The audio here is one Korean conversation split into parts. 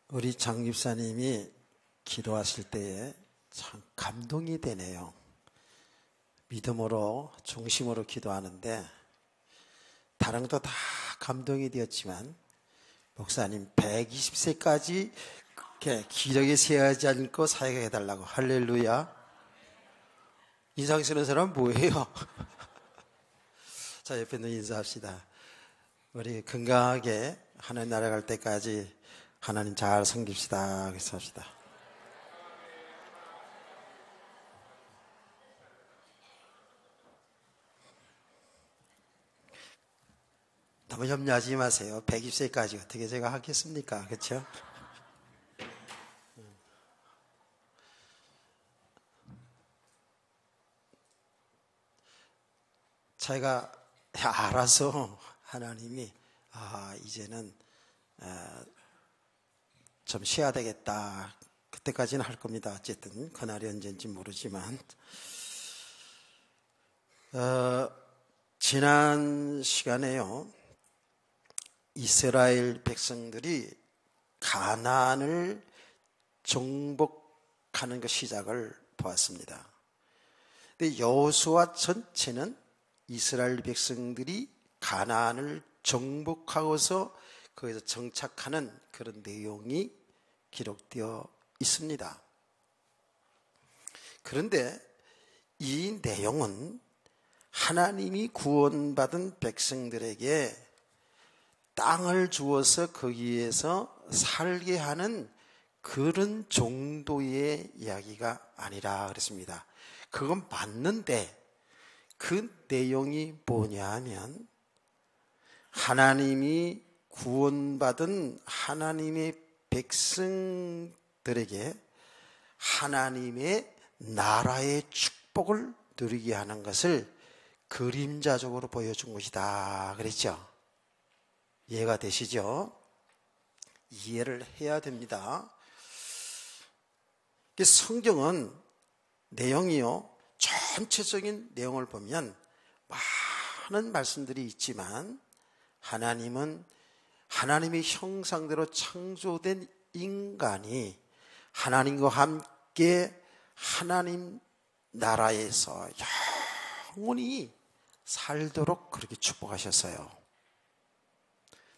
우리 장 집사님이 기도하실 때에 참 감동이 되네요. 믿음으로 중심으로 기도하는데 다른 것도 다 감동이 되었지만 목사님 120세까지 그렇게 기력에 세하지 않고 사역해 해달라고. 할렐루야. 인상 쓰는 사람 뭐예요? 자, 옆에 있는 인사합시다. 우리 건강하게 하나님 나라 갈 때까지 하나님 잘 섬깁시다. 그래서 합시다. 너무 염려하지 마세요. 120세까지 어떻게 제가 하겠습니까? 그렇죠? 제가 알아서 하나님이 이제는 좀 쉬어야 되겠다. 그때까지는 할 겁니다. 어쨌든 그날이 언제인지 모르지만 지난 시간에요, 이스라엘 백성들이 가나안을 정복하는 그 시작을 보았습니다. 근데 여호수아 전체는 이스라엘 백성들이 가나안을 정복하고서 거기서 정착하는 그런 내용이 기록되어 있습니다. 그런데 이 내용은 하나님이 구원받은 백성들에게 땅을 주어서 거기에서 살게 하는 그런 정도의 이야기가 아니라 그랬습니다. 그건 맞는데 그 내용이 뭐냐 하면 하나님이 구원받은 하나님의 백성들에게 하나님의 나라의 축복을 누리게 하는 것을 그림자적으로 보여준 것이다 그랬죠. 이해가 되시죠? 이해를 해야 됩니다. 성경은 내용이요, 전체적인 내용을 보면 많은 말씀들이 있지만 하나님은 하나님의 형상대로 창조된 인간이 하나님과 함께 하나님 나라에서 영원히 살도록 그렇게 축복하셨어요.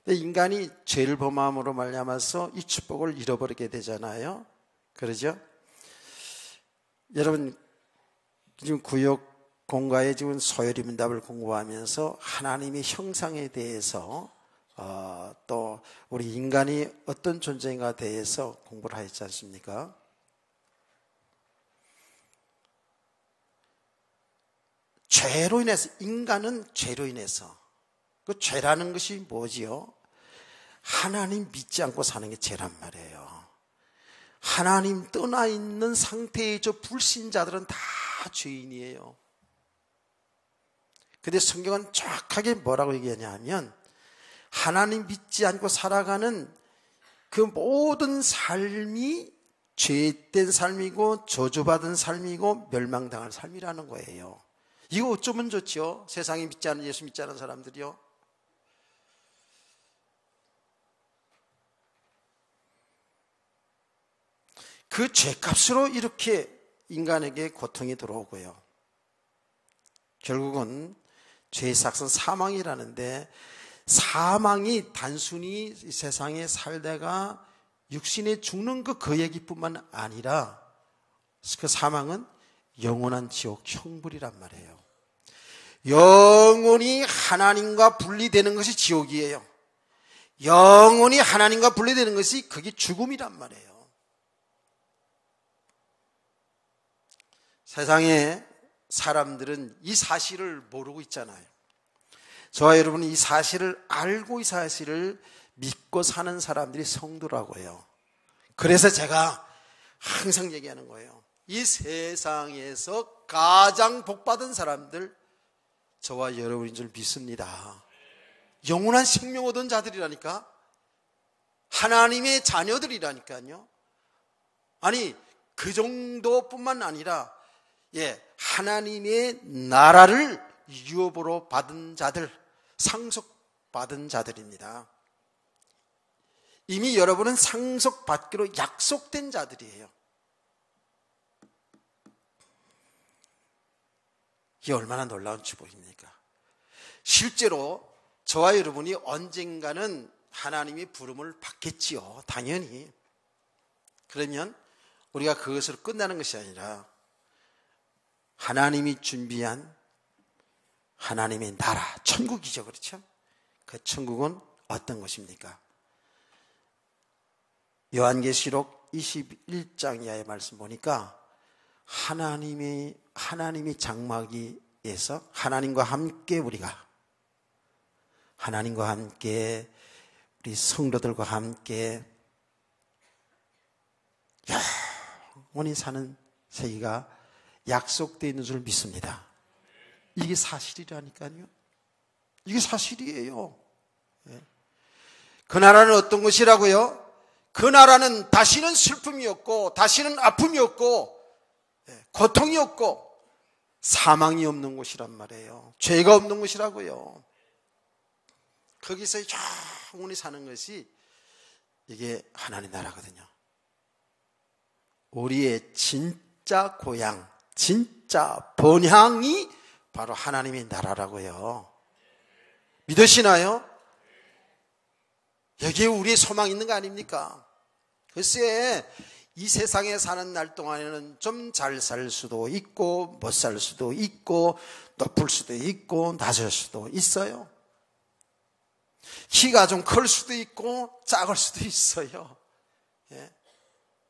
근데 인간이 죄를 범함으로 말미암아서 이 축복을 잃어버리게 되잖아요. 그러죠? 여러분 지금 구역 공과에 지금 소요리문답을 공부하면서 하나님의 형상에 대해서 또 우리 인간이 어떤 존재인가 대해서 공부를 하였지 않습니까? 죄로 인해서, 인간은 죄로 인해서, 그 죄라는 것이 뭐지요? 하나님 믿지 않고 사는 게 죄란 말이에요. 하나님 떠나 있는 상태의 저 불신자들은 다 죄인이에요. 근데 성경은 정확하게 뭐라고 얘기하냐 하면 하나님 믿지 않고 살아가는 그 모든 삶이 죄된 삶이고 저주받은 삶이고 멸망당할 삶이라는 거예요. 이거 어쩌면 좋죠? 세상에 믿지 않는, 예수 믿지 않는 사람들이요. 그 죄값으로 이렇게 인간에게 고통이 들어오고요. 결국은 죄의 삭은 사망이라는데, 사망이 단순히 세상에 살다가 육신에 죽는 그 얘기뿐만 아니라 그 사망은 영원한 지옥 형벌이란 말이에요. 영원히 하나님과 분리되는 것이 지옥이에요. 영원히 하나님과 분리되는 것이 그게 죽음이란 말이에요. 세상에 사람들은 이 사실을 모르고 있잖아요. 저와 여러분은 이 사실을 알고 이 사실을 믿고 사는 사람들이 성도라고 해요. 그래서 제가 항상 얘기하는 거예요. 이 세상에서 가장 복받은 사람들, 저와 여러분인 줄 믿습니다. 영원한 생명 얻은 자들이라니까. 하나님의 자녀들이라니까요. 아니, 그 정도뿐만 아니라 하나님의 나라를 유업으로 받은 자들, 상속받은 자들입니다. 이미 여러분은 상속받기로 약속된 자들이에요. 이게 얼마나 놀라운 축복입니까? 실제로 저와 여러분이 언젠가는 하나님이 부름을 받겠지요. 당연히. 그러면 우리가 그것으로 끝나는 것이 아니라 하나님이 준비한 하나님의 나라, 천국이죠. 그렇죠? 그 천국은 어떤 것입니까? 요한계시록 21장 이하의 말씀 보니까 하나님이 장막에서 하나님과 함께 우리 성도들과 함께 영원히 사는 세계가 약속되어 있는 줄 믿습니다. 이게 사실이라니까요. 이게 사실이에요. 그 나라는 어떤 것이라고요? 그 나라는 다시는 슬픔이 없고 다시는 아픔이 없고 고통이 없고 사망이 없는 곳이란 말이에요. 죄가 없는 곳이라고요. 거기서 영원히 사는 것이 이게 하나님 나라거든요. 우리의 진짜 고향, 진짜 본향이 바로 하나님의 나라라고요. 믿으시나요? 여기에 우리의 소망이 있는 거 아닙니까? 글쎄 이 세상에 사는 날 동안에는 좀 잘 살 수도 있고 못 살 수도 있고 높을 수도 있고 낮을 수도 있어요. 키가 좀 클 수도 있고 작을 수도 있어요.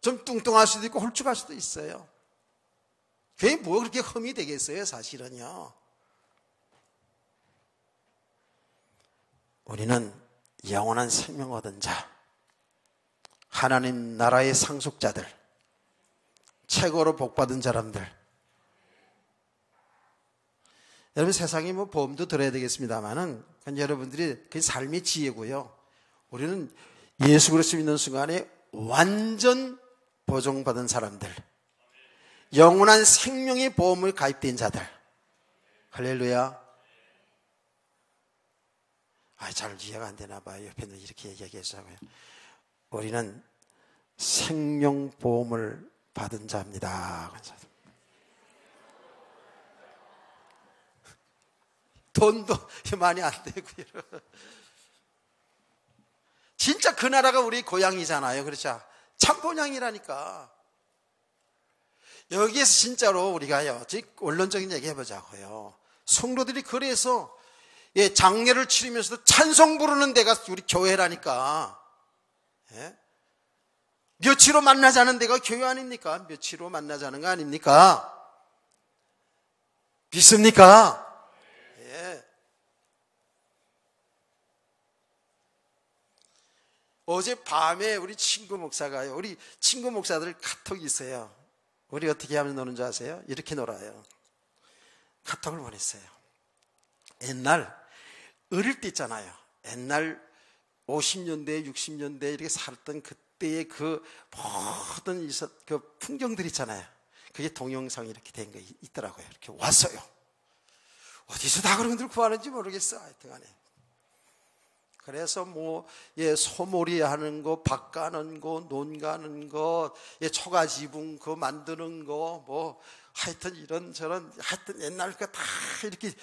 좀 뚱뚱할 수도 있고 홀쭉할 수도 있어요. 그게 뭐 그렇게 흠이 되겠어요, 사실은요. 우리는 영원한 생명 얻은 자, 하나님 나라의 상속자들, 최고로 복받은 사람들. 여러분 세상에 뭐 보험도 들어야 되겠습니다만은 여러분들이 그 삶의 지혜고요. 우리는 예수 그리스도 믿는 순간에 완전 보증받은 사람들, 영원한 생명의 보험을 가입된 자들. 할렐루야. 잘 이해가 안 되나 봐요. 옆에는 이렇게 얘기하자고요. 우리는 생명보험을 받은 자입니다. 돈도 많이 안 되고요. 진짜 그 나라가 우리 고향이잖아요. 그렇죠? 참본향이라니까. 여기에서 진짜로 우리가요, 원론적인 얘기 해보자고요. 성도들이 그래서 장례를 치르면서도 찬송 부르는 데가 우리 교회라니까. 며칠로 만나자는 데가 교회 아닙니까? 며칠로 만나자는 거 아닙니까? 믿습니까? 어젯밤에 우리 친구 목사가요, 우리 친구 목사들 카톡이 있어요. 우리 어떻게 하면 노는 줄 아세요? 이렇게 놀아요. 카톡을 보냈어요. 옛날 어릴 때 있잖아요. 옛날 50년대 60년대 이렇게 살았던 그때의 그 모든 그 풍경들 있잖아요. 그게 동영상이 이렇게 된 거 있더라고요. 이렇게 왔어요. 어디서 다 그런 것들 구하는지 모르겠어. 하여튼간에. 그래서 소몰이 하는 거, 밭 가는 거, 논 가는 거, 초가지붕 그거 만드는 거, 하여튼 이런저런, 하여튼 옛날 거 다 이렇게,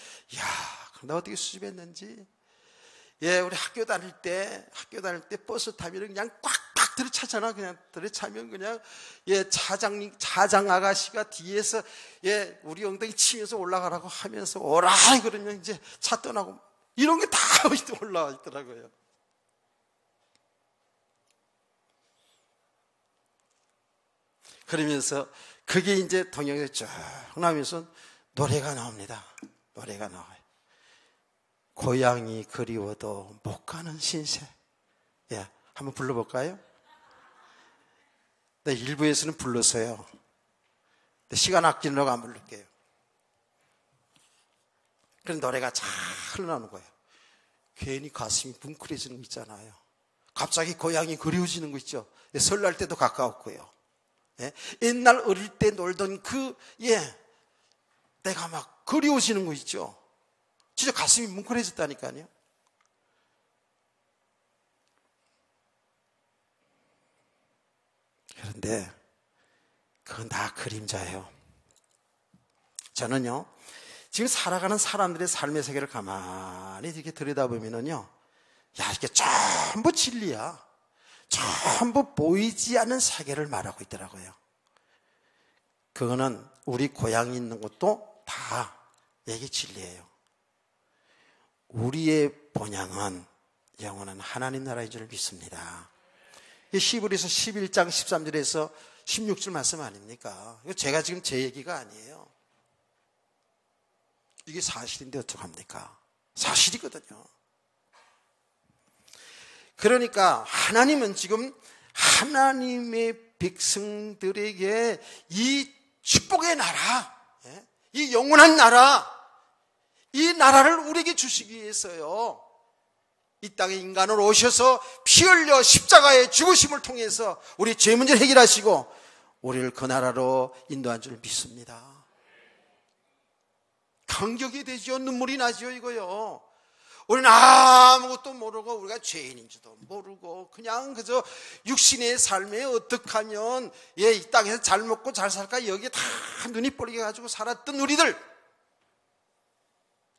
그런데 어떻게 수집했는지. 우리 학교 다닐 때 버스 타면 그냥 꽉꽉 들이차잖아. 그냥 들이차면 그냥, 차장 아가씨가 뒤에서, 우리 엉덩이 치면서 올라가라고 하면서, 오라! 그러면 이제 차 떠나고, 이런 게 다 올라와 있더라고요. 그러면서 그게 이제 동영상에 쭉 나오면서 노래가 나옵니다. 노래가 나와요. 고향이 그리워도 못 가는 신세. 한번 불러볼까요? 네, 일부에서는 불렀어요. 시간 아끼려고 안 부를게요. 그런 노래가 잘 흘러나오는 거예요. 괜히 가슴이 뭉클해지는 거 있잖아요. 갑자기 고향이 그리워지는 거 있죠. 설날 때도 가까웠고요. 옛날 어릴 때 놀던 내가 막 그리워지는 거 있죠. 진짜 가슴이 뭉클해졌다니까요. 그런데 그건 다 그림자예요. 저는요, 지금 살아가는 사람들의 삶의 세계를 가만히 이렇게 들여다보면요, 야, 이게 전부 진리야. 전부 보이지 않는 세계를 말하고 있더라고요. 그거는 우리 고향이 있는 곳도 다 이게 진리예요. 우리의 본향은 영원한 하나님 나라인 줄 믿습니다. 히브리서 11장 13절에서 16절 말씀 아닙니까? 이거 제가 지금 제 얘기가 아니에요. 이게 사실인데 어떡합니까? 사실이거든요. 그러니까 하나님은 지금 하나님의 백성들에게 이 축복의 나라, 이 영원한 나라, 이 나라를 우리에게 주시기 위해서요, 이 땅에 인간으로 오셔서 피 흘려 십자가의 죽으심을 통해서 우리 죄 문제를 해결하시고 우리를 그 나라로 인도한 줄 믿습니다. 감격이 되죠. 눈물이 나죠, 이거요. 우리는 아무것도 모르고 우리가 죄인인지도 모르고 그냥 그저 육신의 삶에 어떻게 하면 이 땅에서 잘 먹고 잘 살까 여기에 다 눈이 뻘게 가지고 살았던 우리들,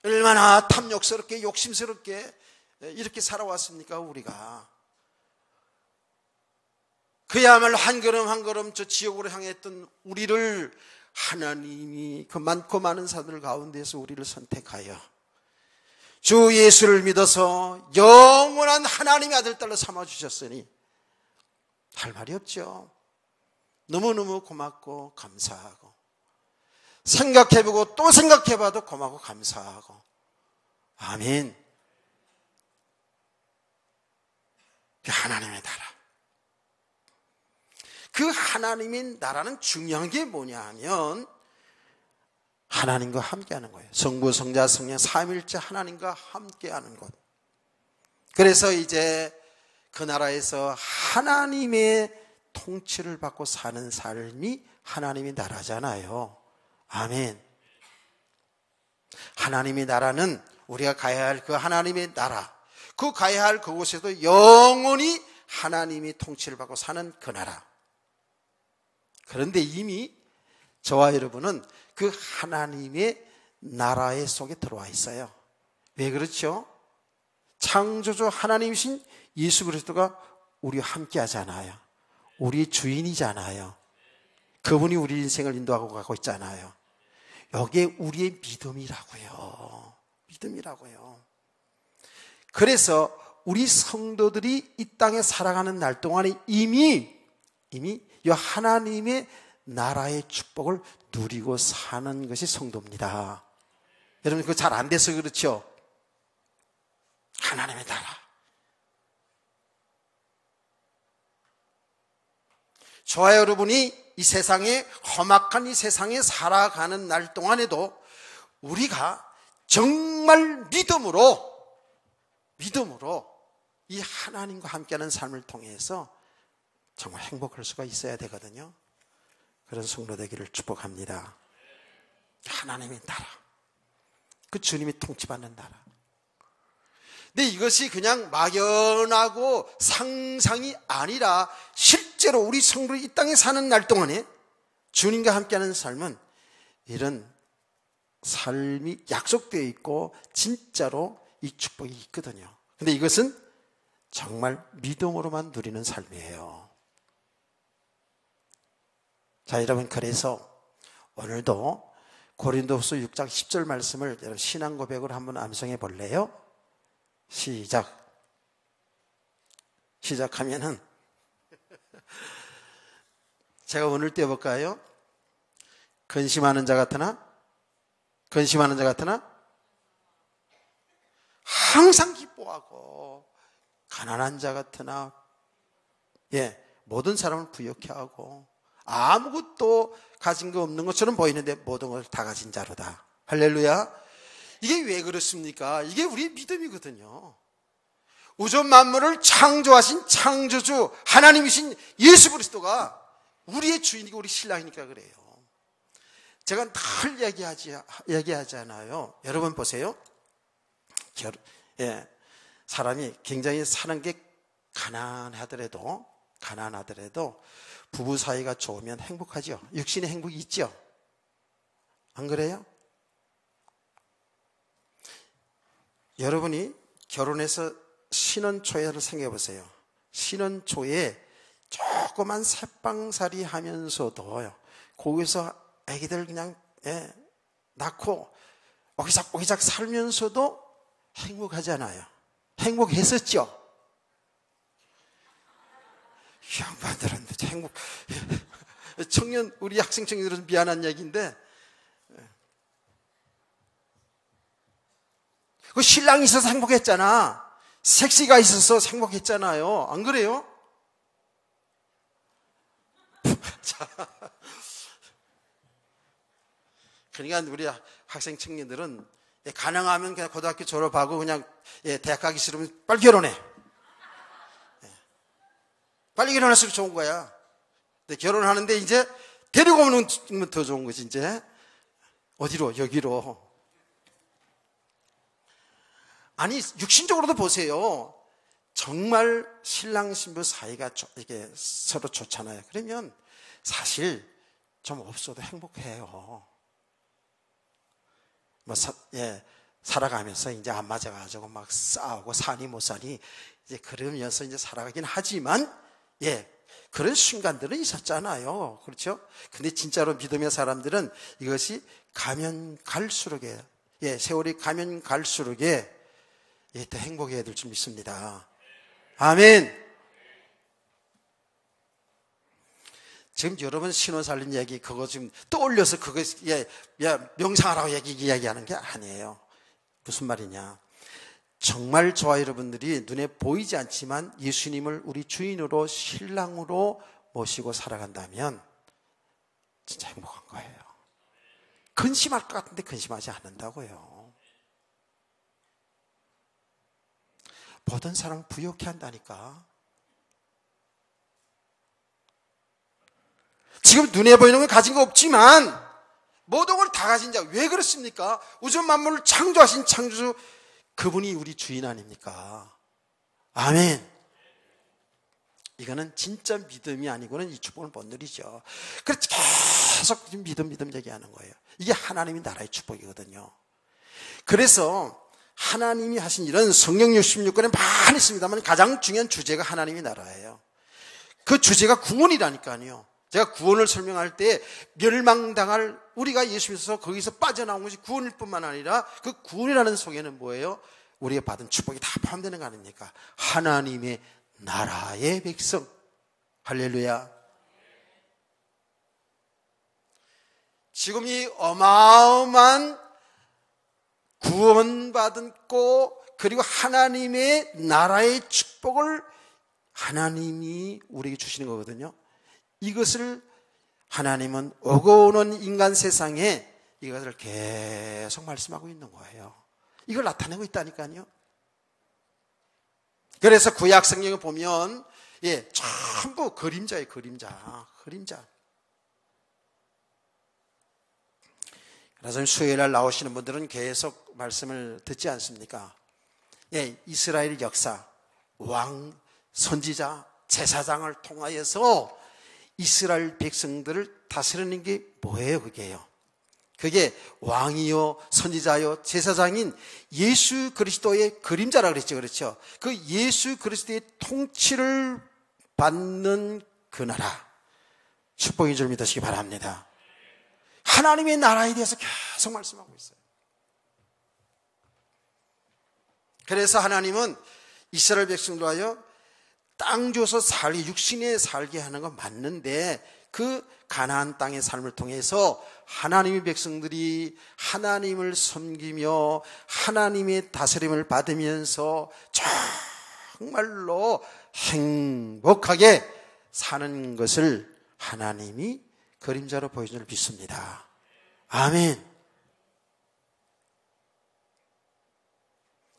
얼마나 탐욕스럽게 욕심스럽게 이렇게 살아왔습니까? 우리가 그야말로 한 걸음 한 걸음 저 지옥으로 향했던 우리를 하나님이 그 많고 많은 사람들 가운데서 우리를 선택하여 주 예수를 믿어서 영원한 하나님의 아들 딸로 삼아주셨으니 할 말이 없죠. 너무너무 고맙고 감사하고, 생각해보고 또 생각해봐도 고맙고 감사하고. 아멘. 하나님의 나라, 그 하나님의 나라는 중요한 게 뭐냐 하면 하나님과 함께하는 거예요. 성부, 성자, 성령 삼위일체 하나님과 함께하는 것. 그래서 이제 그 나라에서 하나님의 통치를 받고 사는 삶이 하나님의 나라잖아요. 아멘. 하나님의 나라는 우리가 가야 할 그 하나님의 나라, 그 가야 할 그곳에도 영원히 하나님이 통치를 받고 사는 그 나라. 그런데 이미 저와 여러분은 그 하나님의 나라의 속에 들어와 있어요. 왜 그렇죠? 창조주 하나님이신 예수 그리스도가 우리와 함께 하잖아요. 우리의 주인이잖아요. 그분이 우리 인생을 인도하고 가고 있잖아요. 여기에 우리의 믿음이라고요. 믿음이라고요. 그래서 우리 성도들이 이 땅에 살아가는 날 동안에 이미 이 하나님의 나라의 축복을 누리고 사는 것이 성도입니다. 여러분 그거 잘 안 돼서 그렇죠? 하나님의 나라. 저와 여러분이 이 세상에, 험악한 이 세상에 살아가는 날 동안에도 우리가 정말 믿음으로 이 하나님과 함께하는 삶을 통해서 정말 행복할 수가 있어야 되거든요. 그런 성도 되기를 축복합니다. 하나님의 나라, 그 주님이 통치받는 나라. 근데 이것이 그냥 막연하고 상상이 아니라 실제로 우리 성도들이 이 땅에 사는 날 동안에 주님과 함께하는 삶은 이런 삶이 약속되어 있고 진짜로 이 축복이 있거든요. 근데 이것은 정말 믿음으로만 누리는 삶이에요. 자, 여러분, 그래서 오늘도 고린도후서 6장 10절 말씀을 여러분 신앙 고백으로 한번 암송해 볼래요? 시작하면은 제가 오늘 떼어볼까요? 근심하는 자 같으나 항상 기뻐하고, 가난한 자 같으나 모든 사람을 부욕해 하고, 아무것도 가진 거 없는 것처럼 보이는데 모든 걸 다 가진 자로다. 할렐루야. 이게 왜 그렇습니까? 이게 우리의 믿음이거든요. 우주 만물을 창조하신 창조주 하나님이신 예수 그리스도가 우리의 주인이고 우리 신랑이니까 그래요. 제가 늘 얘기하잖아요. 여러분 보세요. 사람이 굉장히 사는 게 가난하더라도 가난하더라도 부부 사이가 좋으면 행복하죠. 육신의 행복이 있죠. 안 그래요? 여러분이 결혼해서 신혼초에를 생각해 보세요. 신혼초에 조그만 새빵살이 하면서도 거기서 아기들 그냥 낳고 오기작 살면서도 행복하잖아요. 행복했었죠? 양반들은 행복. 청년, 우리 학생 청년들은 미안한 얘기인데, 그 신랑이 있어서 행복했잖아. 섹시가 있어서 행복했잖아요. 안 그래요? 자, 그러니까 우리 학생 청년들은 가능하면 그냥 고등학교 졸업하고 그냥 대학 가기 싫으면 빨리 결혼해. 빨리 결혼할수록 좋은 거야. 근데 결혼하는데 이제 데리고 오는 더 좋은 거지, 이제. 어디로? 여기로. 아니, 육신적으로도 보세요. 정말 신랑 신부 사이가 이게 서로 좋잖아요. 그러면 사실 좀 없어도 행복해요. 살아가면서 이제 안 맞아가지고 막 싸우고 사니 못 사니 이제 그러면서 이제 살아가긴 하지만, 그런 순간들은 있었잖아요. 그렇죠? 근데 진짜로 믿음의 사람들은 이것이 가면 갈수록, 세월이 가면 갈수록, 더 행복해야 될 줄 믿습니다. 아멘! 지금 여러분 신혼 살림 얘기, 그거 지금 떠올려서 그거, 명상하라고 이야기하는 게 아니에요. 무슨 말이냐. 정말 저와 여러분들이 눈에 보이지 않지만 예수님을 우리 주인으로 신랑으로 모시고 살아간다면 진짜 행복한 거예요. 근심할 것 같은데 근심하지 않는다고요. 보던 사람을 부욕해 한다니까. 지금 눈에 보이는 건 가진 거 없지만 모든 걸 다 가진 자, 왜 그렇습니까? 우주 만물을 창조하신 창조주, 그분이 우리 주인 아닙니까? 아멘. 이거는 진짜 믿음이 아니고는 이 축복을 못 누리죠. 그래서 계속 믿음 얘기하는 거예요. 이게 하나님의 나라의 축복이거든요. 그래서 하나님이 하신 일은 성경 66권에 많이 있습니다만 가장 중요한 주제가 하나님의 나라예요. 그 주제가 구원이라니까요. 제가 구원을 설명할 때 멸망당할 우리가 예수 믿어서 거기서 빠져나온 것이 구원일 뿐만 아니라 그 구원이라는 속에는 뭐예요? 우리가 받은 축복이 다 포함되는 거 아닙니까? 하나님의 나라의 백성. 할렐루야. 지금 이 어마어마한 구원받고 그리고 하나님의 나라의 축복을 하나님이 우리에게 주시는 거거든요. 이것을 하나님은 오고 오는 인간 세상에 이것을 계속 말씀하고 있는 거예요. 이걸 나타내고 있다니까요. 그래서 구약 성경을 보면 전부 그림자예요. 그림자. 그래서 수요일날 나오시는 분들은 계속 말씀을 듣지 않습니까? 이스라엘 역사, 왕, 선지자, 제사장을 통하여서 이스라엘 백성들을 다스리는 게 뭐예요? 그게 왕이요, 선지자요, 제사장인 예수 그리스도의 그림자라 그랬죠. 그렇죠? 그 예수 그리스도의 통치를 받는 그 나라, 축복인 줄 믿으시기 바랍니다. 하나님의 나라에 대해서 계속 말씀하고 있어요. 그래서 하나님은 이스라엘 백성들 하여 땅 줘서 육신에 살게 하는 건 맞는데 그 가나안 땅의 삶을 통해서 하나님의 백성들이 하나님을 섬기며 하나님의 다스림을 받으면서 정말로 행복하게 사는 것을 하나님이 그림자로 보여줄 줄 믿습니다. 아멘.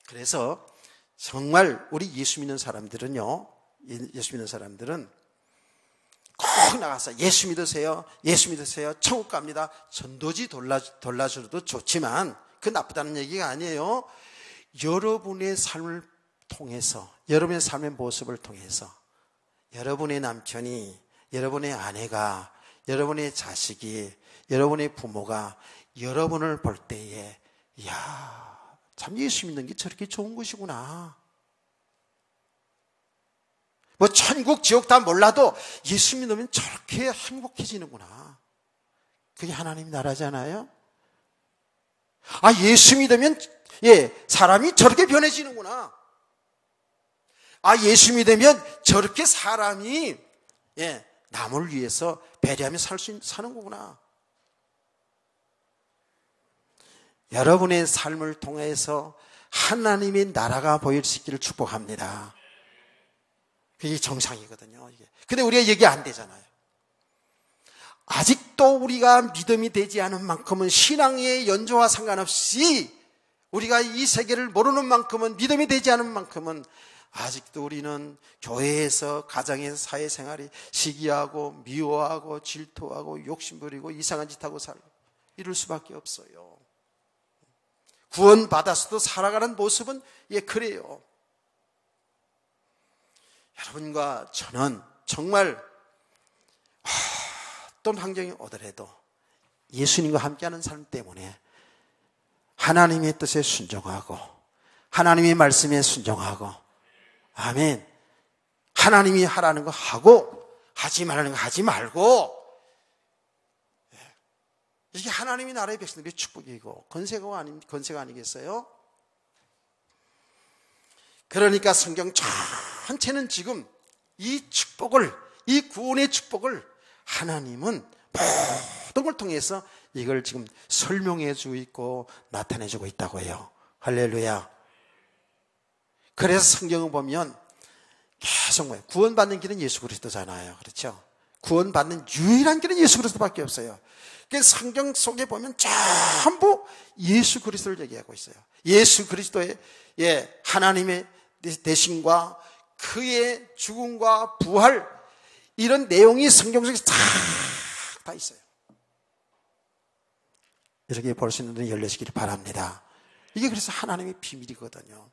그래서 정말 우리 예수 믿는 사람들은 꼭 나가서 예수 믿으세요, 천국 갑니다. 전도지 돌려줘도 좋지만 그 나쁘다는 얘기가 아니에요. 여러분의 삶을 통해서, 여러분의 삶의 모습을 통해서 여러분의 남편이, 여러분의 아내가, 여러분의 자식이, 여러분의 부모가 여러분을 볼 때에 이야, 참 예수 믿는 게 저렇게 좋은 것이구나. 뭐 천국 지옥 다 몰라도 예수 믿으면 저렇게 행복해지는구나. 그게 하나님 나라잖아요. 아, 예수 믿으면 사람이 저렇게 변해지는구나. 아, 예수 믿으면 저렇게 사람이 남을 위해서 배려하며 사는 거구나. 여러분의 삶을 통해서 하나님의 나라가 보일 수 있기를 축복합니다. 그게 정상이거든요. 근데 우리가 얘기 안 되잖아요. 아직도 우리가 믿음이 되지 않은 만큼은, 신앙의 연조와 상관없이 우리가 이 세계를 모르는 만큼은, 믿음이 되지 않은 만큼은 아직도 우리는 교회에서, 가정에서, 사회생활이 시기하고 미워하고 질투하고 욕심부리고 이상한 짓하고 살고 이럴 수밖에 없어요. 구원받아서도 살아가는 모습은 그래요. 여러분과 저는 정말 어떤 환경이 오더라도 예수님과 함께하는 삶 때문에 하나님의 뜻에 순종하고 하나님의 말씀에 순종하고, 아멘, 하나님이 하라는 거 하고 하지 말라는 거 하지 말고, 이게 하나님의 나라의 백성들의 축복이고 건세가 아니겠어요? 그러니까 성경 전체는 지금 이 축복을, 이 구원의 축복을 하나님은 모든 걸 통해서 이걸 지금 설명해 주고 있고 나타내 주고 있다고 해요. 할렐루야. 그래서 성경을 보면 계속 구원받는 길은 예수 그리스도잖아요. 그렇죠? 구원받는 유일한 길은 예수 그리스도밖에 없어요. 그래서 성경 속에 보면 전부 예수 그리스도를 얘기하고 있어요. 예수 그리스도의 하나님의 대신과 그의 죽음과 부활, 이런 내용이 성경 속에 다 있어요. 이렇게 볼 수 있는 눈이 열려지기를 바랍니다. 이게 그래서 하나님의 비밀이거든요.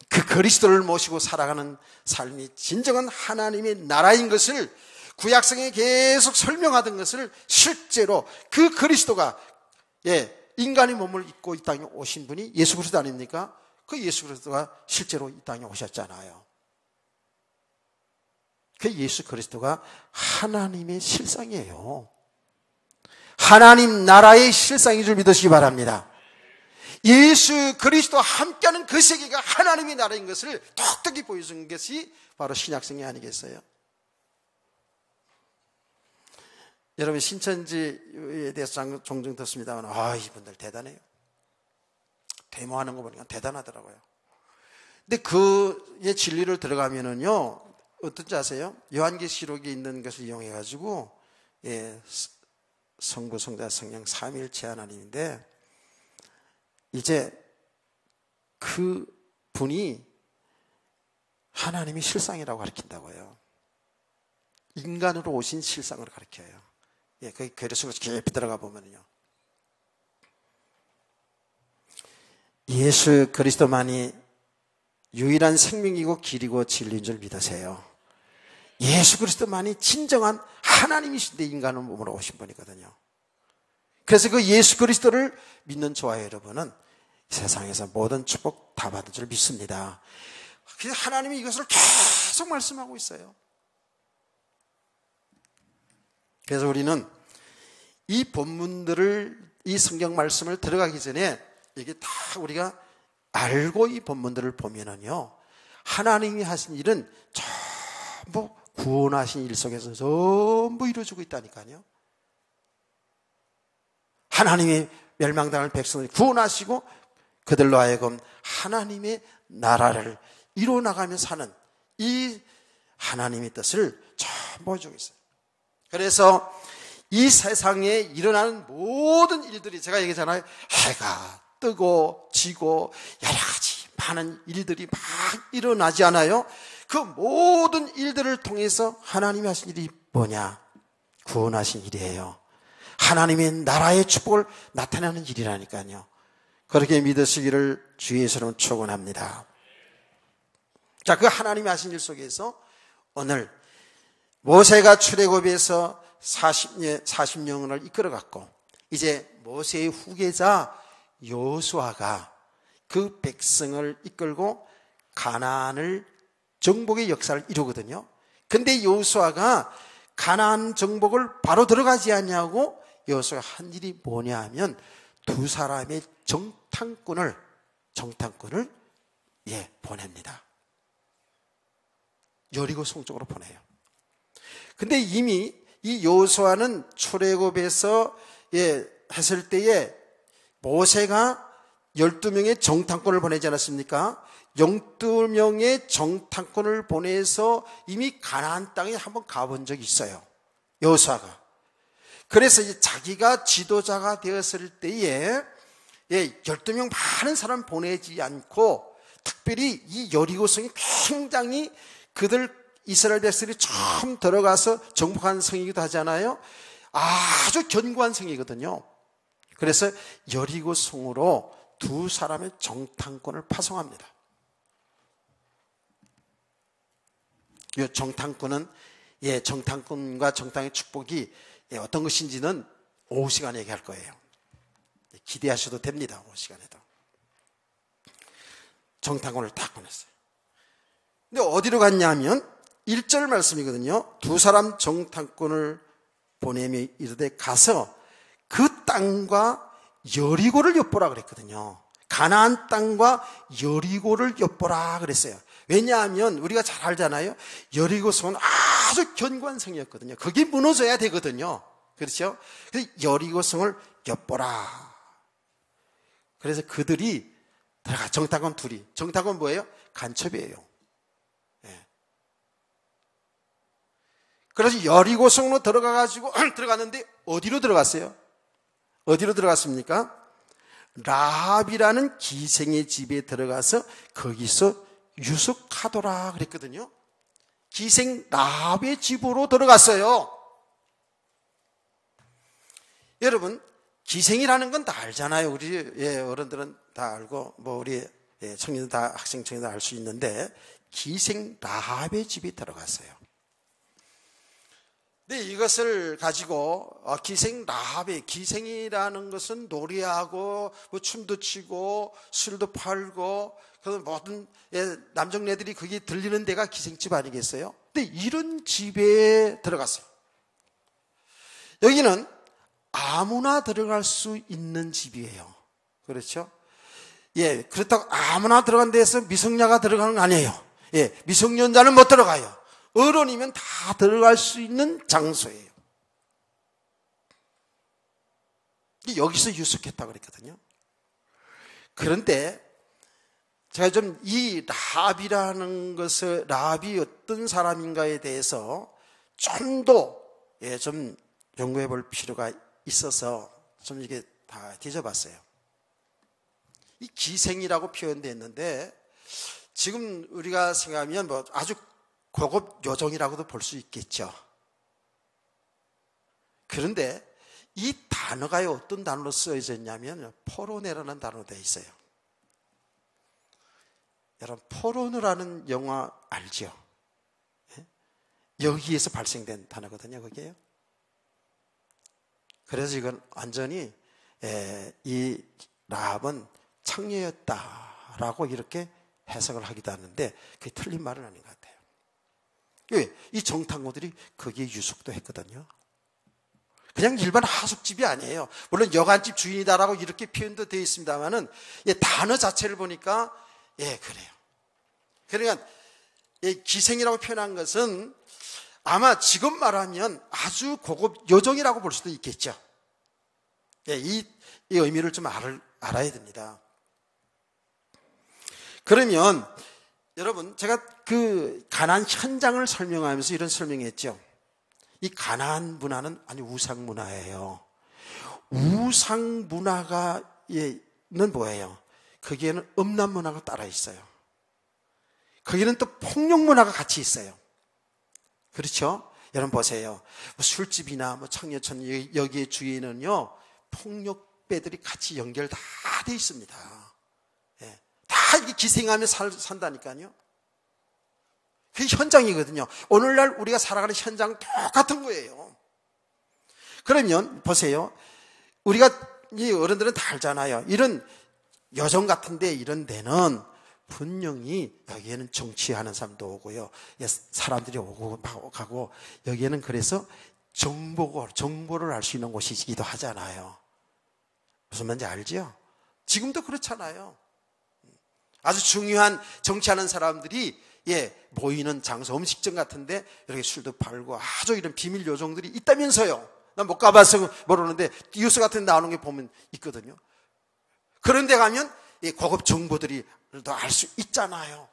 그 그리스도를 모시고 살아가는 삶이 진정한 하나님의 나라인 것을 구약성에 계속 설명하던 것을 실제로 그 그리스도가 인간의 몸을 입고 이 땅에 오신 분이 예수 그리스도 아닙니까? 그 예수 그리스도가 실제로 이 땅에 오셨잖아요. 그 예수 그리스도가 하나님의 실상이에요. 하나님 나라의 실상인 줄 믿으시기 바랍니다. 예수 그리스도와 함께하는 그 세계가 하나님의 나라인 것을 똑똑히 보여준 것이 바로 신약성이 아니겠어요? 여러분, 신천지에 대해서 종종 듣습니다만, 이분들 대단해요. 데모하는 거 보니까 대단하더라고요. 근데 그의 진리를 들어가면은요, 어떤지 아세요? 요한계시록에 있는 것을 이용해가지고, 성부, 성자, 성령, 삼위일체 하나님인데, 이제 그 분이 하나님의 실상이라고 가르친다고요. 인간으로 오신 실상을 가르쳐요. 그 괴로 속에서 깊이 들어가 보면요, 예수 그리스도만이 유일한 생명이고 길이고 진리인 줄 믿으세요. 예수 그리스도만이 진정한 하나님이신데 인간의 몸으로 오신 분이거든요. 그래서 그 예수 그리스도를 믿는 저와 여러분은 세상에서 모든 축복 다 받은 줄 믿습니다. 그래서 하나님이 이것을 계속 말씀하고 있어요. 그래서 우리는 이 본문들을, 이 성경 말씀을 들어가기 전에 이게 다 우리가 알고 이 본문들을 보면은요, 하나님이 하신 일은 전부 구원하신 일 속에서 전부 이루어지고 있다니까요. 하나님의 멸망당할 백성을 구원하시고 그들로 하여금 하나님의 나라를 이루어나가며 사는 이 하나님의 뜻을 전부 보여주고 있어요. 그래서 이 세상에 일어나는 모든 일들이, 제가 얘기했잖아요. 해가 뜨고 지고 여러 가지 많은 일들이 막 일어나지 않아요? 그 모든 일들을 통해서 하나님이 하신 일이 뭐냐? 구원하신 일이에요. 하나님의 나라의 축복을 나타내는 일이라니까요. 그렇게 믿으시기를 주의 이름으로 축원합니다. 자, 그 하나님이 하신 일 속에서 오늘 모세가 출애굽에서 40년을 이끌어갔고 이제 모세의 후계자 여호수아가 그 백성을 이끌고 가나안을 정복의 역사를 이루거든요. 근데 여호수아가 가나안 정복을 바로 들어가지 않냐고 여호수아가 한 일이 뭐냐 하면 두 사람의 정탐꾼을 보냅니다. 여리고 성 쪽으로 보내요. 근데 이미 이 여호수아는 출애굽에서 했을 때에 모세가 12명의 정탐꾼을 보내지 않았습니까? 12명의 정탐꾼을 보내서 이미 가나안 땅에 한번 가본 적이 있어요. 여호수아가. 그래서 이제 자기가 지도자가 되었을 때에 12명 많은 사람 보내지 않고 특별히 이 여리고성이 굉장히 그들 이스라엘 백성이 처음 들어가서 정복한 성이기도 하잖아요. 아주 견고한 성이거든요. 그래서 여리고성으로 두 사람의 정탐꾼을 파송합니다. 이 정탐꾼은 정탐꾼과 정탐의 축복이 어떤 것인지는 오후 시간에 얘기할 거예요. 기대하셔도 됩니다. 오후 시간에도. 정탐꾼을 딱 보냈어요. 근데 어디로 갔냐면 1절 말씀이거든요. 두 사람 정탐꾼을 보내며 이르되 가서 그 땅과 여리고를 엿보라 그랬거든요. 가나안 땅과 여리고를 엿보라 그랬어요. 왜냐하면 우리가 잘 알잖아요. 여리고성은 아주 견고한 성이었거든요. 그게 무너져야 되거든요. 그렇죠? 그래서 여리고성을 엿보라. 그래서 그들이 들어가. 정탐꾼 둘이. 정탐꾼 뭐예요? 간첩이에요. 그래서 여리고성으로 들어가가지고 들어갔는데 어디로 들어갔어요? 어디로 들어갔습니까? 라합이라는 기생의 집에 들어가서 거기서 유숙하더라 그랬거든요. 기생 라합의 집으로 들어갔어요. 여러분, 기생이라는 건 다 알잖아요. 우리 어른들은 다 알고 우리 청년들 다 학생 청년들 알 수 있는데 기생 라합의 집에 들어갔어요. 근데 이것을 가지고 기생 라합의 기생이라는 것은 노래하고 춤도 추고 술도 팔고 그런 모든 남정네들이 거기 들리는 데가 기생집 아니겠어요? 근데 이런 집에 들어갔어요. 여기는 아무나 들어갈 수 있는 집이에요. 그렇죠? 그렇다고 아무나 들어간 데에서 미성년자가 들어가는 거 아니에요. 미성년자는 못 들어가요. 어른이면 다 들어갈 수 있는 장소예요. 여기서 유숙했다고 그랬거든요. 그런데 제가 좀 이 라합이라는 것을 라합이 어떤 사람인가에 대해서 좀 더 좀 연구해 볼 필요가 있어서 좀 이게 다 뒤져봤어요. 이 기생이라고 표현됐는데 지금 우리가 생각하면 아주 고급 요정이라고도 볼 수 있겠죠. 그런데 이 단어가 어떤 단어로 쓰여져 있냐면 포르노라는 단어로 되어 있어요. 여러분, 포르노라는 영화 알죠? 여기에서 발생된 단어거든요. 그게요. 그래서 이건 완전히 이 라합은 창녀였다라고 이렇게 해석을 하기도 하는데 그게 틀린 말은 아닌 것 같아요. 왜? 이 정탐꾼들이 거기에 유숙도 했거든요. 그냥 일반 하숙집이 아니에요. 물론 여관집 주인이다라고 이렇게 표현도 되어 있습니다만은 단어 자체를 보니까 그래요. 그러니까 기생이라고 표현한 것은 아마 지금 말하면 아주 고급 요정이라고 볼 수도 있겠죠. 이 의미를 좀 알아야 됩니다. 그러면 여러분, 제가 그 가나안 현장을 설명하면서 이런 설명했죠. 이 가나안 문화는 아니 우상 문화예요. 우상 문화가는 뭐예요? 거기에는 음란 문화가 따라 있어요. 거기는 또 폭력 문화가 같이 있어요. 그렇죠? 여러분 보세요. 술집이나 창녀촌 여기에 주위에는요 폭력배들이 같이 연결 다 돼 있습니다. 다 이렇게 기생하며 산다니까요. 그게 현장이거든요. 오늘날 우리가 살아가는 현장 똑같은 거예요. 그러면 보세요. 우리가 이 어른들은 다 알잖아요. 이런 여정 같은데 이런 데는 분명히 여기에는 정치하는 사람도 오고요. 사람들이 오고 가고 여기에는 그래서 정보를 알 수 있는 곳이기도 하잖아요. 무슨 말인지 알죠? 지금도 그렇잖아요. 아주 중요한 정치하는 사람들이 모이는 장소, 음식점 같은데 이렇게 술도 팔고 아주 이런 비밀 요정들이 있다면서요. 난 못 가봐서 모르는데 뉴스 같은 데 나오는 게 보면 있거든요. 그런 데 가면 고급 정보들이 더 알 수 있잖아요.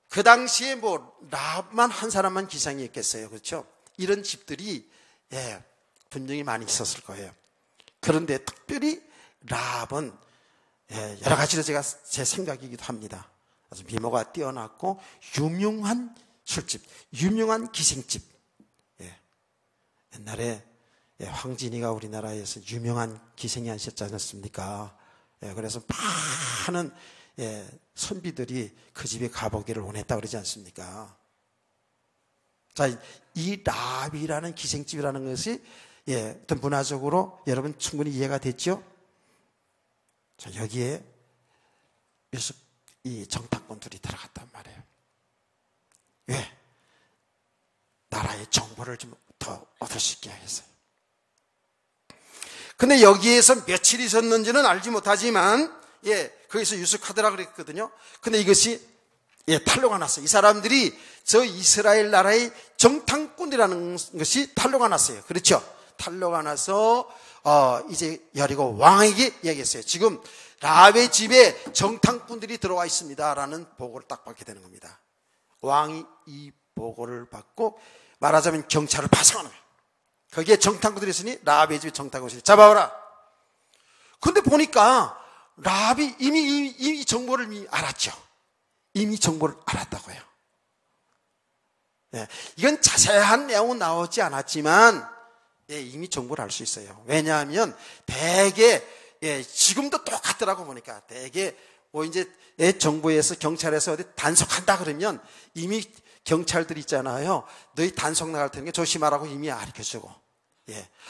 그 당시에 라합만 한 사람만 기상이 있겠어요. 그렇죠? 이런 집들이 분명히 많이 있었을 거예요. 그런데 특별히 라합은 여러 가지로 제 생각이기도 합니다. 아주 미모가 뛰어났고 유명한 술집, 유명한 기생집. 옛날에 황진이가 우리나라에서 유명한 기생이 하셨지 않았습니까? 그래서 많은 선비들이 그 집에 가보기를 원했다 그러지 않습니까? 자, 이 라합이라는 기생집이라는 것이 어떤 문화적으로 여러분 충분히 이해가 됐죠? 자, 여기에 이 정탐꾼들이 들어갔단 말이에요. 왜? 나라의 정보를 좀 더 얻을 수 있게 하겠어요. 근데 여기에서 며칠 있었는지는 알지 못하지만 거기서 유숙하더라 그랬거든요. 근데 이것이 탄로가 났어요. 이 사람들이 저 이스라엘 나라의 정탐꾼이라는 것이 탄로가 났어요. 그렇죠? 탄로가 나서 이제 여리고 왕에게 얘기했어요. 지금 라합의 집에 정탐꾼들이 들어와 있습니다라는 보고를 딱 받게 되는 겁니다. 왕이 이 보고를 받고 말하자면 경찰을 파송하는 거예요. 거기에 정탐꾼들이 있으니 라합의 집에 정탐꾼들이 잡아오라. 근데 보니까 라합이 이미 정보를 알았죠. 이미 정보를 알았다고요. 이건 자세한 내용은 나오지 않았지만 이미 정보를 알 수 있어요. 왜냐하면 대개 지금도 똑같더라고 보니까 대개 이제 정부에서 경찰에서 어디 단속한다 그러면 이미 경찰들 있잖아요. 너희 단속 나갈 테니까 조심하라고 이미 가르쳐주고.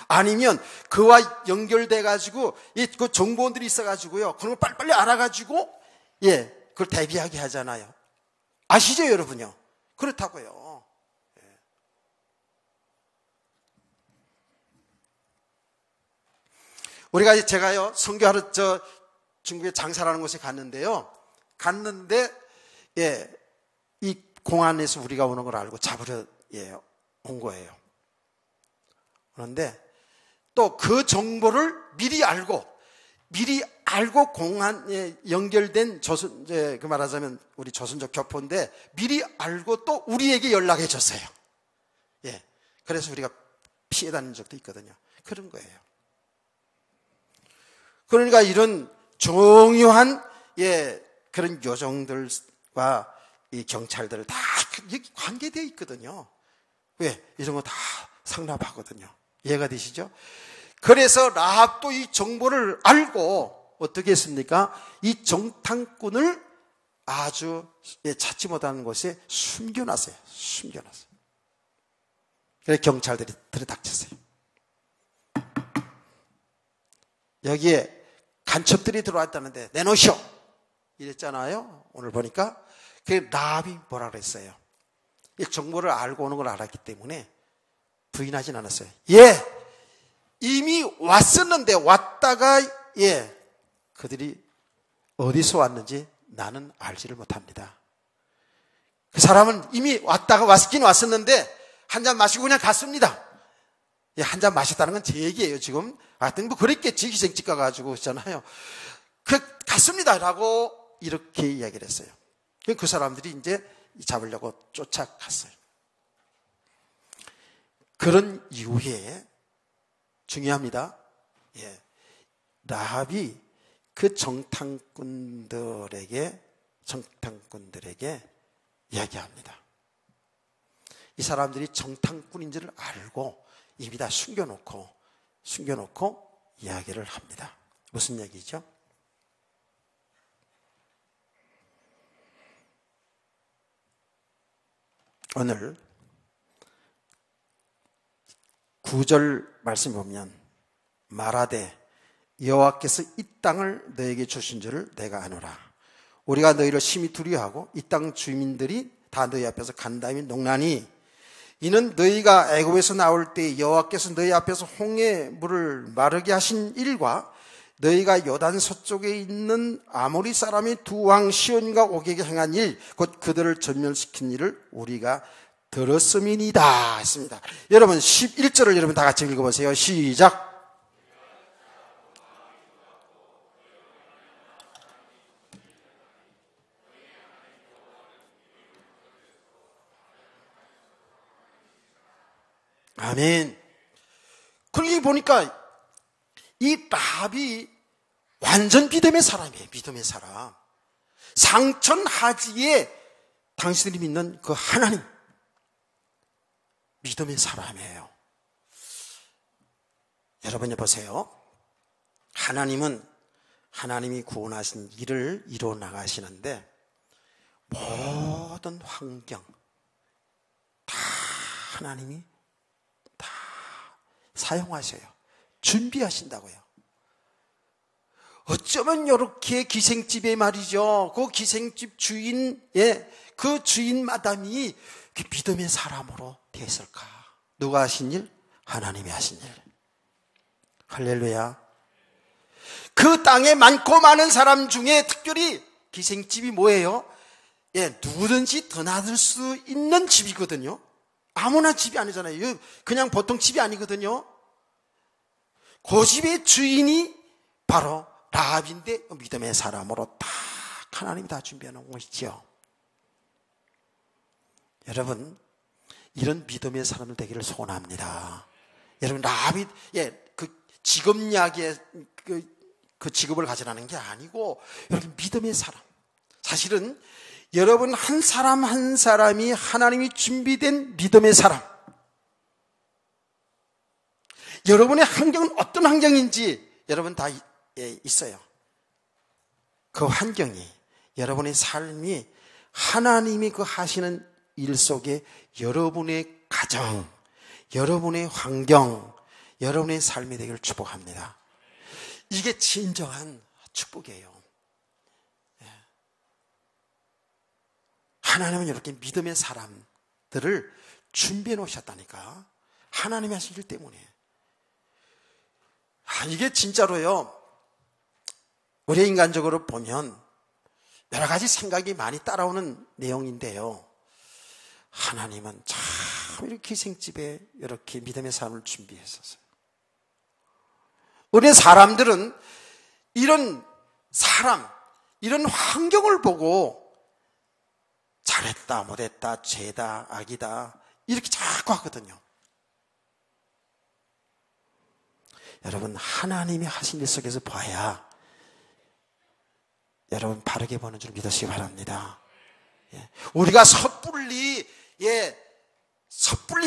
아니면 그와 연결돼 가지고 그 정보원들이 있어 가지고요. 그런 거 빨리빨리 알아 가지고 그걸 대비하게 하잖아요. 아시죠, 여러분요? 그렇다고요. 제가요 선교하러 중국에 장사라는 곳에 갔는데요. 갔는데 이 공안에서 우리가 오는 걸 알고 잡으러 온 거예요. 그런데 또 그 정보를 미리 알고 공안에 연결된 그 말하자면 우리 조선족 교포인데 미리 알고 또 우리에게 연락해 줬어요. 그래서 우리가 피해 다닌 적도 있거든요. 그런 거예요. 그러니까 이런 중요한 그런 요정들과 이 경찰들 다 관계되어 있거든요. 왜? 이런 거 다 상납하거든요. 이해가 되시죠? 그래서 라합도 이 정보를 알고 어떻게 했습니까? 이 정탐꾼을 아주 찾지 못하는 곳에 숨겨놨어요. 그래서 경찰들이 들이닥쳤어요. 여기에 간첩들이 들어왔다는데 내놓으시오 이랬잖아요. 오늘 보니까 그 라합이 뭐라 그랬어요? 이 정보를 알고 오는 걸 알았기 때문에 부인하진 않았어요. 이미 왔었는데 왔다가 그들이 어디서 왔는지 나는 알지를 못합니다. 그 사람은 이미 왔긴 왔었는데 한 잔 마시고 그냥 갔습니다. 한 잔 마셨다는 건 제 얘기예요. 지금 하여튼 그랬겠지. 기생집 가가지고 있잖아요. 갔습니다 라고 이렇게 이야기를 했어요. 그 사람들이 이제 잡으려고 쫓아갔어요. 그런 이후에 중요합니다. 라합이 그 정탐꾼들에게 이야기합니다. 이 사람들이 정탐꾼인 줄 알고 이미 다 숨겨놓고 이야기를 합니다. 무슨 얘기죠? 오늘 9절 말씀 보면 말하되 여호와께서 이 땅을 너에게 주신 줄을 내가 아노라. 우리가 너희를 심히 두려워하고 이 땅 주민들이 다 너희 앞에서 간담이 농나니 이는 너희가 애굽에서 나올 때 여호와께서 너희 앞에서 홍해 물을 마르게 하신 일과 너희가 요단 서쪽에 있는 아모리 사람의 두 왕 시온과 오게게 행한 일, 곧 그들을 전멸시킨 일을 우리가 들었음이니이다 했습니다. 여러분 11절을 여러분 다 같이 읽어보세요. 시작. 아멘. 그러기 보니까 이 라합이 완전 믿음의 사람이에요. 믿음의 사람. 상천하지에 당신들이 믿는 그 하나님, 믿음의 사람이에요. 여러분 보세요. 하나님은 하나님이 구원하신 일을 이루어 나가시는데 모든 환경 다 하나님이 다 사용하셔요. 준비하신다고요. 어쩌면 이렇게 기생집에 말이죠. 그 기생집 주인의 그 주인 마담이 믿음의 사람으로 됐을까? 누가 하신 일? 하나님이 하신 일. 할렐루야. 그 땅에 많고 많은 사람 중에 특별히 기생집이 뭐예요? 누구든지 드나들 수 있는 집이거든요. 아무나 집이 아니잖아요. 그냥 보통 집이 아니거든요. 그 집의 주인이 바로 라합인데 믿음의 사람으로 딱 하나님이 다 준비해 놓은 것이죠. 여러분, 이런 믿음의 사람들 되기를 소원합니다. 여러분, 라합이 그 직업약의 그 직업을 가지라는 게 아니고 여러분 믿음의 사람. 사실은 여러분 한 사람 한 사람이 하나님이 준비된 믿음의 사람. 여러분의 환경은 어떤 환경인지 여러분 다 있어요. 그 환경이 여러분의 삶이 하나님이 그 하시는 일 속에 여러분의 가정, 여러분의 환경, 여러분의 삶이 되기를 축복합니다. 이게 진정한 축복이에요. 하나님은 이렇게 믿음의 사람들을 준비해 놓으셨다니까. 하나님이 하신 일 때문에. 이게 진짜로요. 우리 인간적으로 보면 여러 가지 생각이 많이 따라오는 내용인데요. 하나님은 참 이렇게 기생집에 이렇게 믿음의 사람을 준비했었어요. 우리 사람들은 이런 사람, 이런 환경을 보고 잘했다, 못했다, 죄다, 악이다 이렇게 자꾸 하거든요. 여러분 하나님이 하신 일 속에서 봐야 여러분 바르게 보는 줄 믿으시기 바랍니다. 우리가 섣불리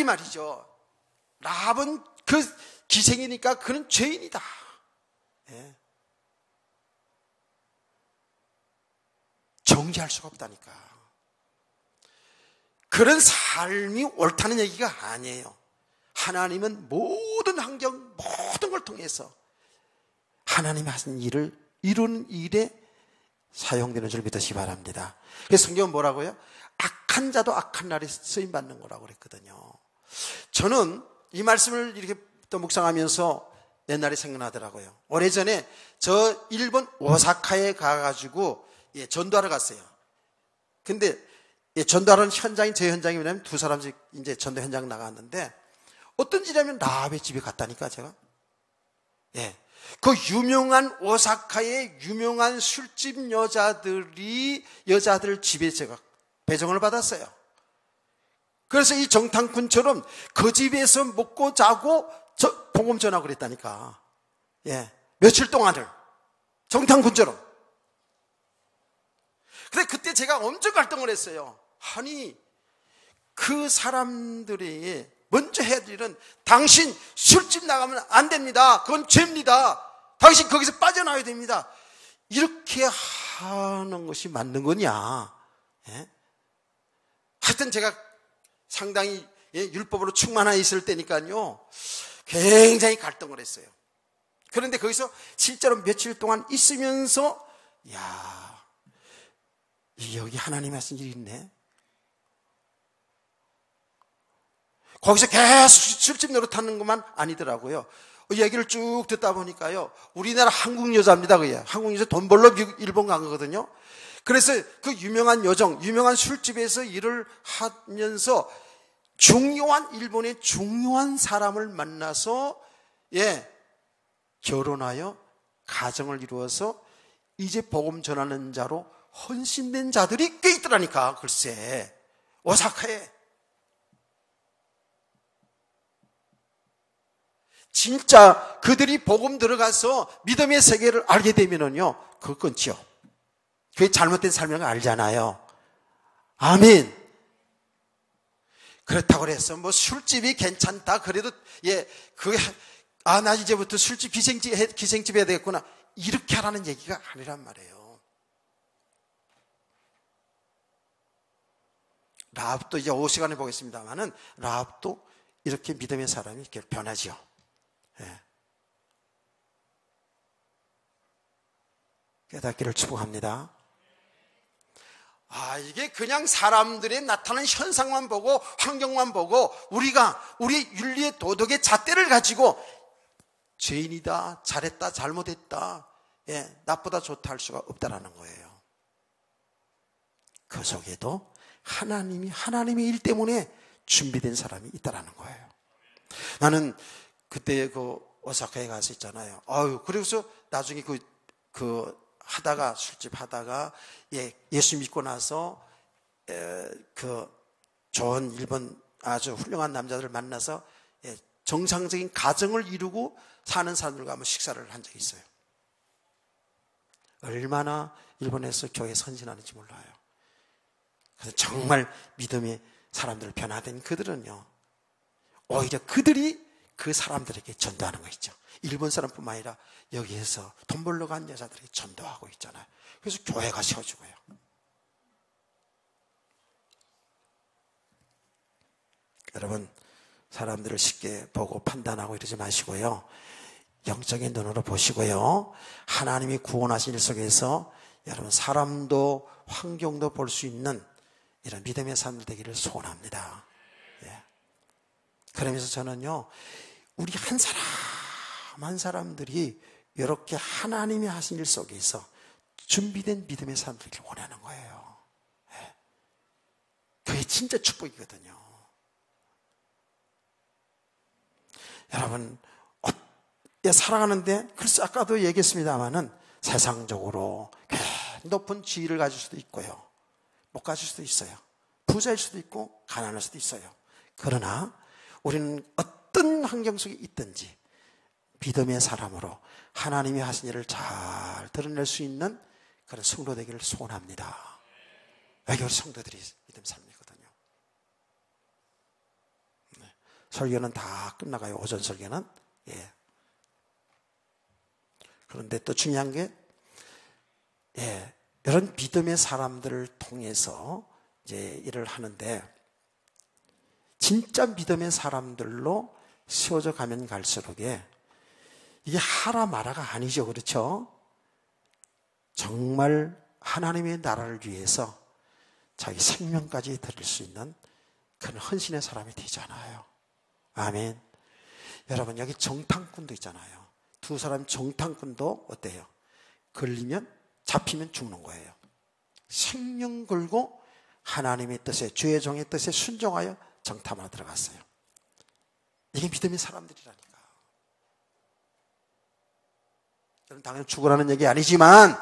말이죠. 라합은 그 기생이니까 그는 죄인이다. 정죄할 수가 없다니까. 그런 삶이 옳다는 얘기가 아니에요. 하나님은 모든 환경, 모든 걸 통해서 하나님이 하신 일을 이루는 일에 사용되는 줄 믿으시기 바랍니다. 그래서 성경은 뭐라고요? 악한 자도 악한 날에 쓰임받는 거라고 그랬거든요. 저는 이 말씀을 이렇게 또 묵상하면서 옛날에 생각나더라고요. 오래전에 저 일본 오사카에 가가지고 전도하러 갔어요. 근데 전도하는 현장이 제 현장이 뭐냐면 두 사람씩 이제 전도 현장 나갔는데 어떤 집이냐면 라합의 집에 갔다니까 제가. 그 유명한 오사카의 유명한 술집 여자들 집에 제가 배정을 받았어요. 그래서 이 정탐꾼처럼 그 집에서 먹고 자고 복음 전하고 그랬다니까. 며칠 동안을 정탐꾼처럼. 근데 그때 제가 엄청 갈등을 했어요. 아니 그 사람들이 먼저 해야 될 일은 당신 술집 나가면 안 됩니다. 그건 죄입니다. 당신 거기서 빠져나와야 됩니다. 이렇게 하는 것이 맞는 거냐? 하여튼 제가 상당히 율법으로 충만해 있을 때니까요. 굉장히 갈등을 했어요. 그런데 거기서 실제로 며칠 동안 있으면서 야, 여기 하나님이 하신 일이 있네. 거기서 계속 술집 노릇하는 것만 아니더라고요. 얘기를 쭉 듣다 보니까요. 우리나라 한국 여자입니다. 그게 한국 여자 돈 벌러 일본 간 거거든요. 그래서 그 유명한 여정, 유명한 술집에서 일을 하면서 일본의 중요한 사람을 만나서 결혼하여 가정을 이루어서 이제 복음 전하는 자로 헌신된 자들이 꽤 있더라니까. 글쎄, 오사카에. 진짜 그들이 복음 들어가서 믿음의 세계를 알게 되면은요, 그거 끊지요. 그게 잘못된 삶이라는 걸 알잖아요. 아멘. 그렇다고 해서 뭐 술집이 괜찮다. 그래도 나 이제부터 술집 기생집 해야 되겠구나. 이렇게 하라는 얘기가 아니란 말이에요. 라합도 이제 5시간에 보겠습니다만은 라합도 이렇게 믿음의 사람이 이렇게 변하지요. 깨닫기를 축복합니다. 이게 그냥 사람들의 나타나는 현상만 보고 환경만 보고 우리 윤리의 도덕의 잣대를 가지고 죄인이다, 잘했다, 잘못했다, 나쁘다, 좋다 할 수가 없다라는 거예요. 그 속에도 하나님의 일 때문에 준비된 사람이 있다라는 거예요. 나는 그때 오사카에 가서 있잖아요. 그래서 나중에 하다가 술집 하다가 예수 믿고 나서 좋은 일본 아주 훌륭한 남자들을 만나서 정상적인 가정을 이루고 사는 사람들과 한번 식사를 한 적이 있어요. 얼마나 일본에서 교회 선진하는지 몰라요. 그래서 정말 믿음의 사람들을 변화된 그들은요, 오히려 그들이 그 사람들에게 전도하는 거 있죠. 일본 사람뿐만 아니라 여기에서 돈 벌러 간 여자들에게 전도하고 있잖아요. 그래서 교회가 세워지고요. 여러분, 사람들을 쉽게 보고 판단하고 이러지 마시고요. 영적인 눈으로 보시고요. 하나님이 구원하신 일 속에서 여러분 사람도 환경도 볼 수 있는 이런 믿음의 사람들 되기를 소원합니다. 그러면서 저는요, 우리 한 사람 한 사람들이 이렇게 하나님이 하신 일 속에서 준비된 믿음의 사람들을 원하는 거예요. 그게 진짜 축복이거든요. 여러분, 살아가는데, 글쎄 아까도 얘기했습니다마는 세상적으로 높은 지위를 가질 수도 있고요, 못 가질 수도 있어요. 부자일 수도 있고 가난할 수도 있어요. 그러나 우리는 어떤 환경 속에 있든지 믿음의 사람으로 하나님이 하신 일을 잘 드러낼 수 있는 그런 성도 되기를 소원합니다. 왜 우리 성도들이 믿음 삶이거든요. 설교는 다 끝나가요. 오전 설교는. 그런데 또 중요한 게 이런 믿음의 사람들을 통해서 이제 일을 하는데, 진짜 믿음의 사람들로 세워져 가면 갈수록에 이게 하라 마라가 아니죠. 그렇죠? 정말 하나님의 나라를 위해서 자기 생명까지 드릴 수 있는 그런 헌신의 사람이 되잖아요. 아멘. 여러분, 여기 정탐꾼도 있잖아요. 두 사람 정탐꾼도 어때요? 걸리면, 잡히면 죽는 거예요. 생명 걸고 하나님의 뜻에, 주의 종의 뜻에 순종하여 정탐하러 들어갔어요. 이게 믿음의 사람들이라니까. 저는 당연히 죽으라는 얘기 아니지만,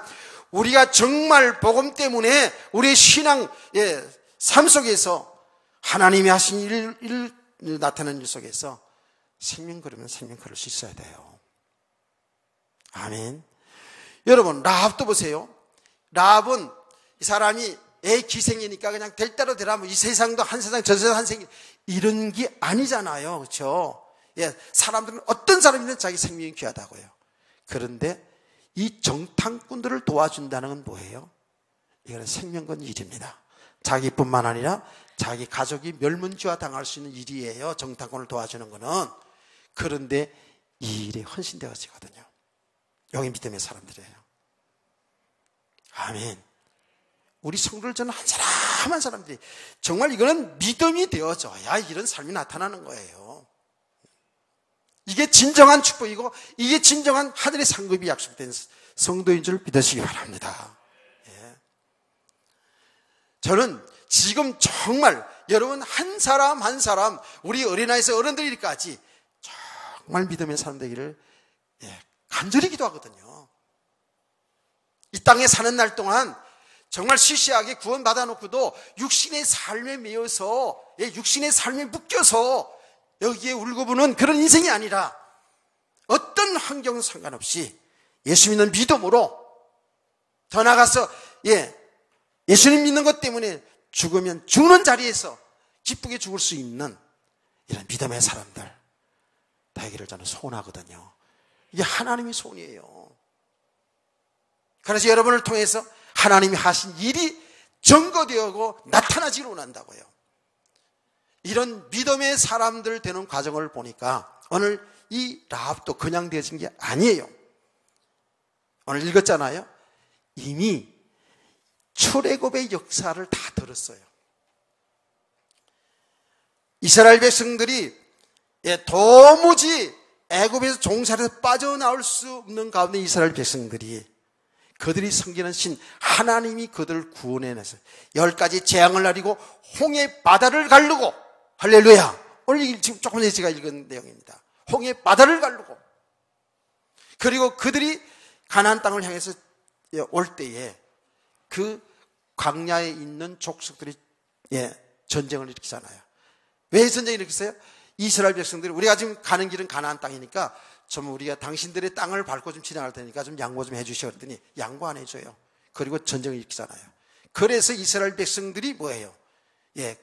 우리가 정말 복음 때문에 우리의 신앙, 삶 속에서 하나님이 하신 일 나타나는 일 속에서 생명 걸으면 생명 걸을 수 있어야 돼요. 아멘. 여러분, 라합도 보세요. 라합은 이 사람이 기생이니까 그냥 될 대로 되라, 이 세상도 한 세상 저 세상 한 세상 이런 게 아니잖아요. 그렇죠? 사람들은 어떤 사람이든 자기 생명이 귀하다고요. 그런데 이 정탐꾼들을 도와준다는 건 뭐예요? 이거는 생명 건 일입니다. 자기뿐만 아니라 자기 가족이 멸문지화 당할 수 있는 일이에요. 정탐꾼을 도와주는 거는. 그런데 이 일에 헌신되어지거든요. 여기 믿음의 사람들이에요. 아멘. 우리 성도들 저는 한 사람 한 사람들이 정말 이거는 믿음이 되어져야 이런 삶이 나타나는 거예요. 이게 진정한 축복이고 이게 진정한 하늘의 상급이 약속된 성도인 줄 믿으시기 바랍니다. 예. 저는 지금 정말 여러분 한 사람 한 사람 우리 어린아이에서 어른들까지 정말 믿음의 사람 되기를 간절히 기도하거든요. 이 땅에 사는 날 동안 정말 시시하게 구원받아 놓고도 육신의 삶에 매여서 육신의 삶에 묶여서 여기에 울고부는 그런 인생이 아니라 어떤 환경 상관없이 예수 믿는 믿음으로 더 나아가서 예수님 믿는 것 때문에 죽으면 죽는 자리에서 기쁘게 죽을 수 있는 이런 믿음의 사람들 되기를 저는 소원하거든요. 이게 하나님의 소원이에요. 그래서 여러분을 통해서 하나님이 하신 일이 증거되고 나타나지를 원한다고요. 이런 믿음의 사람들 되는 과정을 보니까 오늘 이 라합도 그냥 되어진 게 아니에요. 오늘 읽었잖아요. 이미 출애굽의 역사를 다 들었어요. 이스라엘 백성들이 도무지 애굽에서 종살에서 빠져나올 수 없는 가운데 이스라엘 백성들이 그들이 섬기는 신 하나님이 그들을 구원해내서 10가지 재앙을 내리고 홍해 바다를 가르고 할렐루야. 오늘 지금 조금 전에 제가 읽은 내용입니다. 홍해 바다를 가르고 그리고 그들이 가나안 땅을 향해서 올 때에 그 광야에 있는 족속들이 전쟁을 일으키잖아요. 왜 전쟁을 일으켰어요? 이스라엘 백성들이 우리가 지금 가는 길은 가나안 땅이니까 좀 우리가 당신들의 땅을 밟고 좀 지나갈 테니까 좀 양보 좀 해주시오 그랬더니 양보 안 해줘요. 그리고 전쟁을 일으키잖아요. 그래서 이스라엘 백성들이 뭐예요?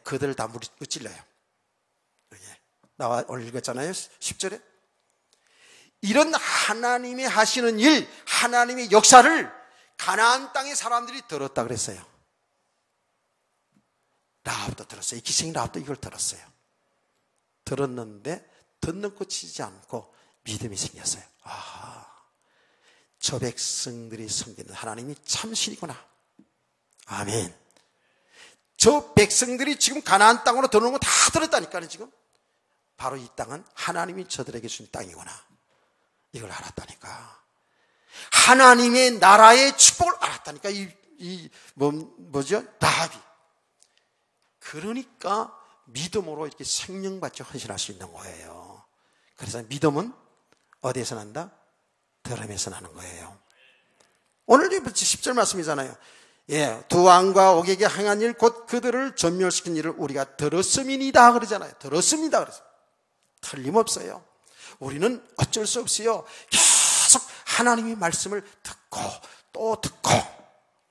그들을 다 무찔러요. 나와 오늘 읽었잖아요. 10절에. 이런 하나님이 하시는 일, 하나님의 역사를 가나안 땅의 사람들이 들었다 그랬어요. 라합도 들었어요. 이 기생인 라합도 이걸 들었어요. 들었는데 듣는 꽂히지 않고 믿음이 생겼어요. 아, 저 백성들이 섬기는 하나님이 참신이구나. 아멘. 저 백성들이 지금 가나안 땅으로 들어오는 거 다 들었다니까요. 지금 바로 이 땅은 하나님이 저들에게 준 땅이구나. 이걸 알았다니까. 하나님의 나라의 축복을 알았다니까. 뭐죠? 라합이. 그러니까 믿음으로 이렇게 생명받지 헌신할 수 있는 거예요. 그래서 믿음은 어디에서 난다? 들음에서 나는 거예요. 오늘 10절 말씀이잖아요. 두 왕과 옥에게 행한 일 곧 그들을 전멸시킨 일을 우리가 들었음이니이다 그러잖아요. 들었습니다 그래서 틀림없어요. 우리는 어쩔 수 없어요. 계속 하나님의 말씀을 듣고 또 듣고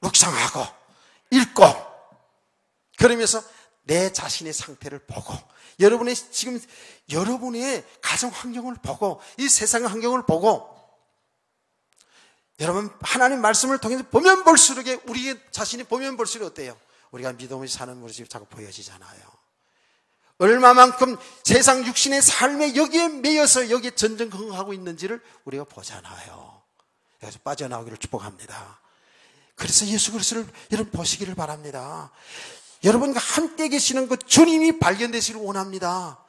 묵상하고 읽고 그러면서 내 자신의 상태를 보고 여러분의 지금 여러분의 가정 환경을 보고 이 세상의 환경을 보고 여러분 하나님 말씀을 통해서 보면 볼수록 우리 자신이 보면 볼수록 어때요? 우리가 믿음을 사는 모습이 자꾸 보여지잖아요. 얼마만큼 세상 육신의 삶에 여기에 매여서 여기에 전전긍긍하고 있는지를 우리가 보잖아요. 여기서 빠져나오기를 축복합니다. 그래서 예수 그리스도를 여러분 보시기를 바랍니다. 여러분과 함께 계시는 그 주님이 발견되시기를 원합니다.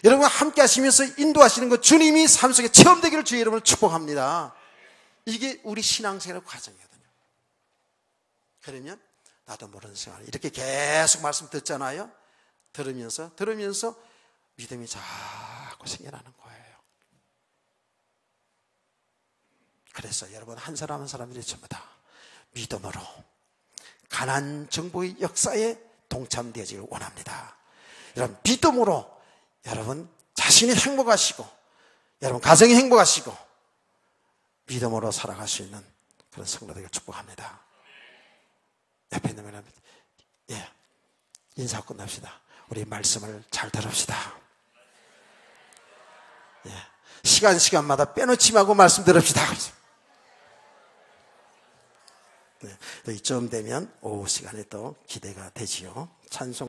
여러분과 함께 하시면서 인도하시는 그 주님이 삶 속에 체험되기를 주의 여러분을 축복합니다. 이게 우리 신앙생활의 과정이거든요. 그러면 나도 모르는 생활 이렇게 계속 말씀 듣잖아요. 들으면서 믿음이 자꾸 생겨나는 거예요. 그래서 여러분 한 사람 한 사람들이 전부 다 믿음으로 가나안 정복의 역사에 동참되어지길 원합니다. 여러분 믿음으로 여러분 자신이 행복하시고 여러분 가정이 행복하시고 믿음으로 살아갈 수 있는 그런 성도들을 축복합니다. 옆에 있는 분은 인사하고 끝납시다. 우리 말씀을 잘 들읍시다. 시간마다 빼놓지 말고 말씀 들읍시다. 이쯤 되면 오후 시간에 또 기대가 되지요. 찬송